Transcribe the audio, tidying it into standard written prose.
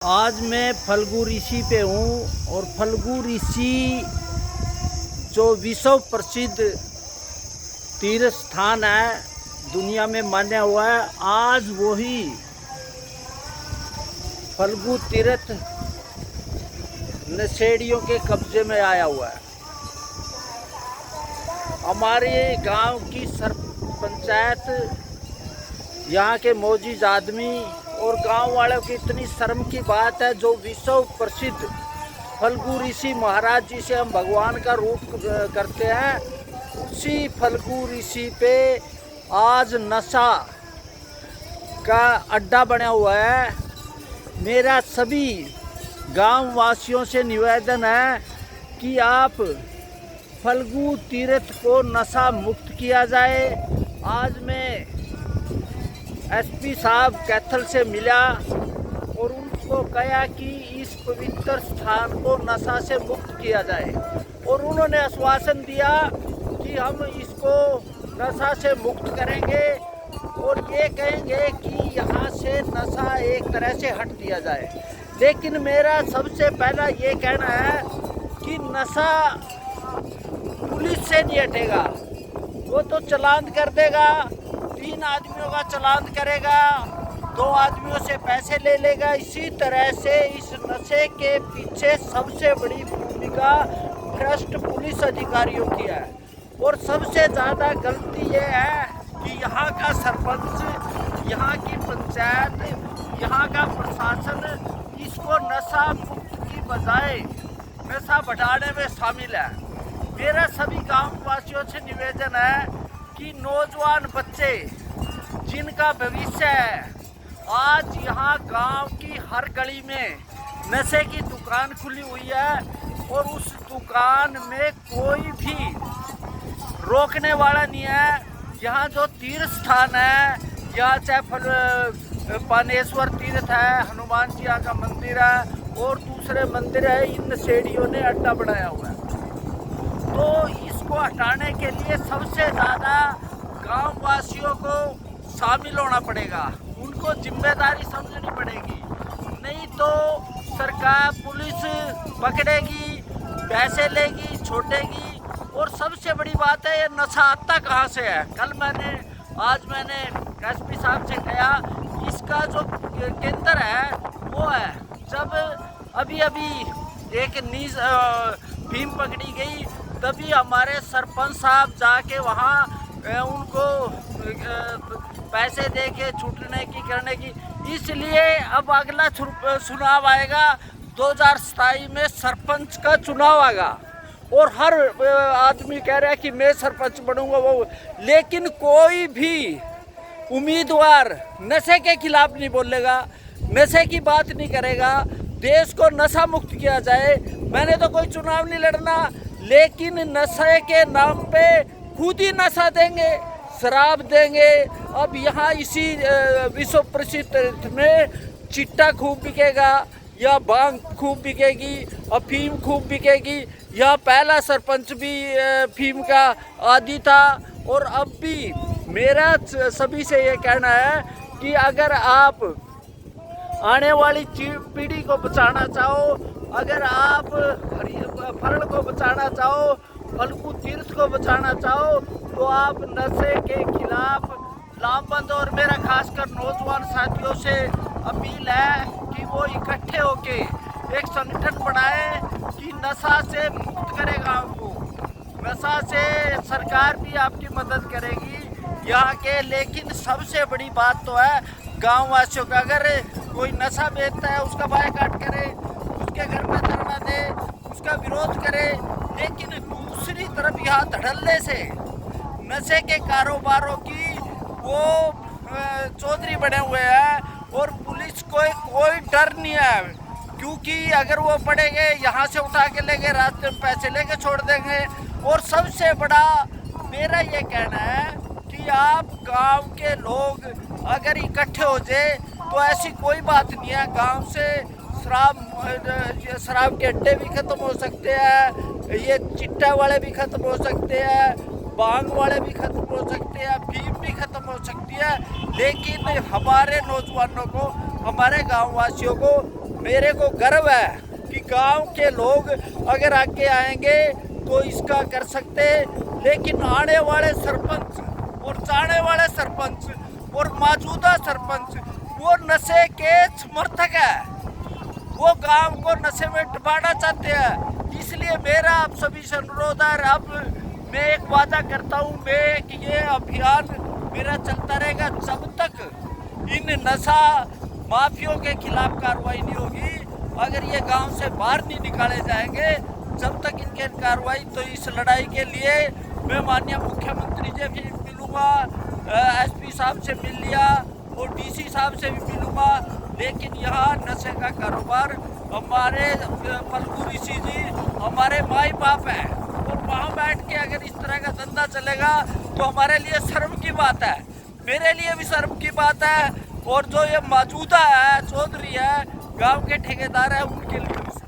आज मैं फल्गु ऋषि पे हूँ और फल्गु ऋषि जो विश्व प्रसिद्ध तीर्थ स्थान है, दुनिया में माना हुआ है। आज वही फल्गु तीर्थ नशेड़ियों के कब्जे में आया हुआ है। हमारे गांव की पंचायत, यहाँ के मौजूद आदमी और गांव वालों की इतनी शर्म की बात है, जो विश्व प्रसिद्ध फल्गु ऋषि महाराज जी से हम भगवान का रूप करते हैं, उसी फल्गु ऋषि पे आज नशा का अड्डा बना हुआ है। मेरा सभी गांव वासियों से निवेदन है कि आप फल्गु तीर्थ को नशा मुक्त किया जाए। आज मैं एसपी साहब कैथल से मिला और उनको कहा कि इस पवित्र स्थान को नशा से मुक्त किया जाए, और उन्होंने आश्वासन दिया कि हम इसको नशा से मुक्त करेंगे और ये कहेंगे कि यहाँ से नशा एक तरह से हट दिया जाए। लेकिन मेरा सबसे पहला ये कहना है कि नशा पुलिस से नहीं हटेगा। वो तो चालान कर देगा, 3 आदमियों का चालान करेगा, 2 आदमियों से पैसे ले लेगा। इसी तरह से इस नशे के पीछे सबसे बड़ी भूमिका भ्रष्ट पुलिस अधिकारियों की है, और सबसे ज़्यादा गलती ये है कि यहाँ का सरपंच, यहाँ की पंचायत, यहाँ का प्रशासन इसको नशा मुक्त की बजाय नशा बढ़ाने में शामिल है। मेरा सभी गाँव वासियों से निवेदन है कि नौजवान बच्चे जिनका भविष्य है, आज यहाँ गांव की हर गली में नशे की दुकान खुली हुई है, और उस दुकान में कोई भी रोकने वाला नहीं है। यहाँ जो तीर्थ स्थान है, यहाँ चाहे पानेश्वर तीर्थ है, हनुमान जी का मंदिर है और दूसरे मंदिर है, इन नशेड़ियों ने अड्डा बनाया हुआ है। तो इसको हटाने के लिए सबसे ज़्यादा गांव वासियों को शामिल होना पड़ेगा, उनको जिम्मेदारी समझनी पड़ेगी। नहीं तो सरकार, पुलिस पकड़ेगी, पैसे लेगी, छोड़ेगी। और सबसे बड़ी बात है, ये नशा आता कहाँ से है। आज मैंने एसपी साहब से कहा, इसका जो केंद्र है वो है, जब अभी एक भीम पकड़ी गई, तभी हमारे सरपंच साहब जाके वहाँ उनको पैसे दे के छूटने की करने की। इसलिए अब अगला चुनाव आएगा, 2027 में सरपंच का चुनाव आएगा, और हर आदमी कह रहा है कि मैं सरपंच बनूंगा वो। लेकिन कोई भी उम्मीदवार नशे के खिलाफ नहीं बोलेगा, नशे की बात नहीं करेगा, देश को नशा मुक्त किया जाए। मैंने तो कोई चुनाव नहीं लड़ना, लेकिन नशे के नाम पे खुद ही नशा देंगे, शराब देंगे। अब यहाँ इसी विश्व प्रसिद्ध तीर्थ में चिट्टा खूब बिकेगा, या भांग खूब बिकेगी, अफीम खूब बिकेगी। यह पहला सरपंच भी अफीम का आदी था, और अब भी मेरा सभी से ये कहना है कि अगर आप आने वाली पीढ़ी को बचाना चाहो, अगर आप फल को बचाना चाहो, फल्गु तीर्थ को बचाना चाहो, तो आप नशे के खिलाफ लामबंद। और मेरा खासकर नौजवान साथियों से अपील है कि वो इकट्ठे होके एक संगठन बनाए कि नशा से मुक्त करे गाँव को। नशा से सरकार भी आपकी मदद करेगी यहाँ के। लेकिन सबसे बड़ी बात तो है गाँव वासियों का, अगर कोई नशा बेचता है उसका बायकॉट करे, उसके घर में धरना दे, उसका विरोध करे। लेकिन दूसरी तरफ यहाँ धड़ल्ले से नशे के कारोबारों की वो चौधरी बने हुए हैं, और पुलिस को कोई डर नहीं है, क्योंकि अगर वो पड़ेंगे यहाँ से उठा के लेंगे, रास्ते में पैसे लेके छोड़ देंगे। और सबसे बड़ा मेरा ये कहना है कि आप गांव के लोग अगर इकट्ठे हो जाए तो ऐसी कोई बात नहीं है। गांव से शराब के अड्डे भी खत्म हो सकते हैं, ये चिट्टा वाले भी खत्म हो सकते हैं, भांग वाले भी खत्म हो सकते हैं, अफीम भी खत्म हो सकती है। लेकिन हमारे नौजवानों को, हमारे गाँव वासियों को मेरे को गर्व है कि गांव के लोग अगर आगे आएंगे तो इसका कर सकते, लेकिन आने वाले सरपंच और जाने वाले सरपंच और मौजूदा सरपंच वो नशे के समर्थक है, वो गांव को नशे में डुबाना चाहते हैं। इसलिए मेरा आप सभी से अनुरोध है, अब मैं एक वादा करता हूँ मैं कि ये अभियान मेरा चलता रहेगा जब तक इन नशा माफियों के खिलाफ कार्रवाई नहीं होगी। अगर ये गांव से बाहर नहीं निकाले जाएंगे जब तक इनके कार्रवाई, तो इस लड़ाई के लिए मैं माननीय मुख्यमंत्री से भी मिलूँगा, एसपी साहब से मिल लिया और डीसी साहब से भी मिलूँगा, लेकिन यहाँ नशे का कारोबार हमारे फल्गु ऋषि जी हमारे माई बाप हैं, और वहाँ बैठ के अगर इस तरह का धंधा चलेगा तो हमारे लिए शर्म की बात है, मेरे लिए भी शर्म की बात है, और जो ये मौजूदा है चौधरी है गांव के ठेकेदार है उनके लिए भी।